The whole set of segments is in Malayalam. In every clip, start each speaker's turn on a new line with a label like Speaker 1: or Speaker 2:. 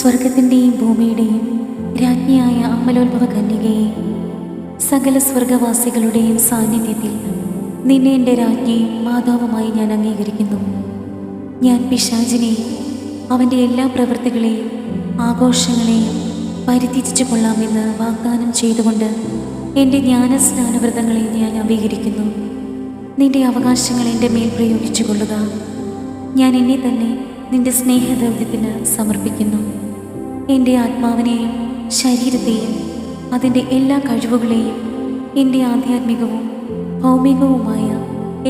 Speaker 1: സ്വർഗത്തിൻ്റെയും ഭൂമിയുടെയും രാജ്ഞിയായ അമലോത്ഭവ കന്യകയെ, സകല സ്വർഗവാസികളുടെയും സാന്നിധ്യത്തിൽ നിന്നെ എൻ്റെ രാജ്ഞിയും മാതാവുമായി ഞാൻ അംഗീകരിക്കുന്നു. ഞാൻ പിശാചിനെയും അവൻ്റെ എല്ലാ പ്രവൃത്തികളെയും ആഘോഷങ്ങളെയും പരിത്യജിച്ചു കൊള്ളാമെന്ന് വാഗ്ദാനം ചെയ്തുകൊണ്ട് എൻ്റെ ജ്ഞാനസ്നാനവ്രതങ്ങളെ ഞാൻ നവീകരിക്കുന്നു. നിന്റെ അവകാശങ്ങൾ എൻ്റെ മേൽ പ്രയോഗിച്ചു കൊള്ളുക. ഞാൻ എന്നെ തന്നെ നിന്റെ സ്നേഹദൗത്യത്തിന് സമർപ്പിക്കുന്നു. എൻ്റെ ആത്മാവിനെയും ശരീരത്തെയും അതിൻ്റെ എല്ലാ കഴിവുകളെയും എൻ്റെ ആധ്യാത്മികവും ഭൗമികവുമായ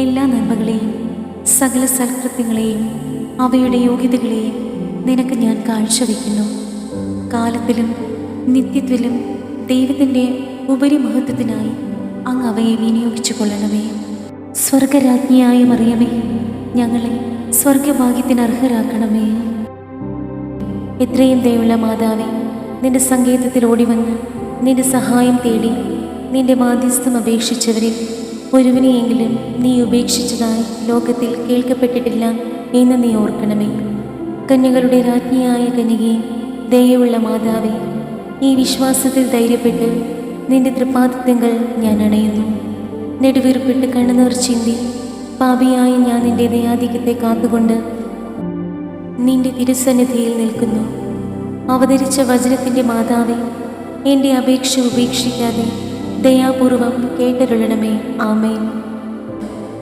Speaker 1: എല്ലാ നന്മകളെയും സകല സൽകൃത്യങ്ങളെയും അവയുടെ യോഗ്യതകളെയും നിനക്ക് ഞാൻ കാഴ്ചവെക്കുന്നു. കാലത്തിലും നിത്യത്തിലും ദൈവത്തിൻ്റെ ഉപരിമഹത്വത്തിനായി അങ്ങ് അവയെ വിനിയോഗിച്ചു കൊള്ളണമേ. സ്വർഗരാജ്ഞിയായ മറിയമേ, ഞങ്ങളെ സ്വർഗഭാഗ്യത്തിന് അർഹരാക്കണമേ. എത്രയും ദയുള്ള മാതാവേ, നിന്റെ സങ്കേതത്തിൽ ഓടിവന്ന് നിന്റെ സഹായം തേടി നിന്റെ മാധ്യസ്ഥം അപേക്ഷിച്ചവരിൽ ഒരുവനെയെങ്കിലും നീ ഉപേക്ഷിച്ചതായി ലോകത്തിൽ കേൾക്കപ്പെട്ടിട്ടില്ല എന്ന് നീ ഓർക്കണമേ. കന്യകളുടെ രാജ്ഞിയായ കന്യകയെ, ദയയുള്ള മാതാവേ, ഈ വിശ്വാസത്തിൽ ധൈര്യപ്പെട്ട് നിന്റെ തൃപ്പാദത്തിങ്കൽ ഞാൻ അണയുന്നു. നെടുവീർപ്പിട്ട് കണ്ണുനീർ ചിന്തി പാപിയായ ഞാൻ നിന്റെ ദയാധിക്യത്തെ കാത്തുകൊണ്ട് നിന്റെ തിരുസന്നിധിയിൽ നിൽക്കുന്നു. അവതരിച്ച വചനത്തിൻ്റെ മാതാവേ, എൻ്റെ അപേക്ഷ ഉപേക്ഷിക്കാതെ ദയാപൂർവം കേട്ടരുളണമേ. ആമേൻ.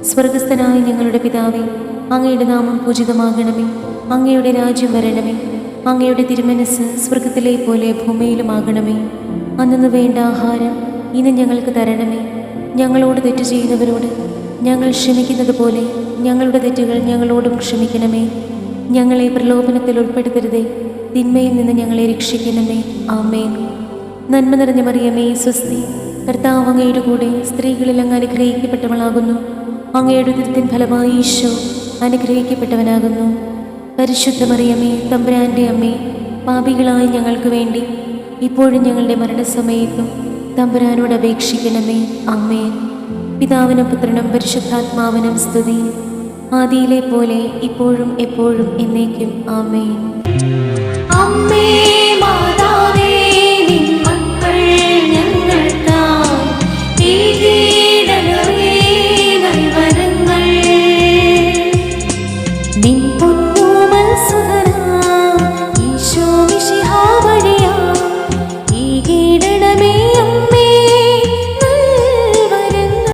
Speaker 1: സ്വർഗസ്ഥനായ ഞങ്ങളുടെ പിതാവേ, അങ്ങയുടെ നാമം പൂജിതമാകണമേ. അങ്ങയുടെ രാജ്യം വരണമേ. അങ്ങയുടെ തിരുമനസ് സ്വർഗത്തിലെ പോലെ ഭൂമിയിലുമാകണമേ. അന്നു വേണ്ട ആഹാരം ഇന്ന് ഞങ്ങൾക്ക് തരണമേ. ഞങ്ങളോട് തെറ്റ് ചെയ്യുന്നവരോട് ഞങ്ങൾ ക്ഷമിക്കുന്നത് പോലെ ഞങ്ങളുടെ തെറ്റുകൾ ഞങ്ങളോടും ക്ഷമിക്കണമേ. ഞങ്ങളെ പ്രലോഭനത്തിൽ ഉൾപ്പെടുത്തരുതേ, തിന്മയിൽ നിന്ന് ഞങ്ങളെ രക്ഷിക്കണമേ. ആമേൻ. നന്മ നിറഞ്ഞ മറിയമേ, സ്വസ്തി, കർത്താവ് അങ്ങയുടെ കൂടെ സ്ത്രീകളിൽ അങ്ങ് അനുഗ്രഹിക്കപ്പെട്ടവളാകുന്നു. അങ്ങയുടെ ഉദരത്തിൻ ഫലമായി ഈശോ അനുഗ്രഹിക്കപ്പെട്ടവനാകുന്നു. പരിശുദ്ധ മറിയമേ, തമ്പുരാൻ്റെ അമ്മേ, പാപികളായ ഞങ്ങൾക്ക് വേണ്ടി ഇപ്പോഴും ഞങ്ങളുടെ മരണസമയത്തും തമ്പുരാനോട് അപേക്ഷിക്കണമേ. ആമേൻ. പിതാവിനും പുത്രനും പരിശുദ്ധാത്മാവിനും സ്തുതി, ആദിയിലെ പോലെ ഇപ്പോഴും എപ്പോഴും എന്നേക്കും. ആമേൻ.
Speaker 2: അമ്മേ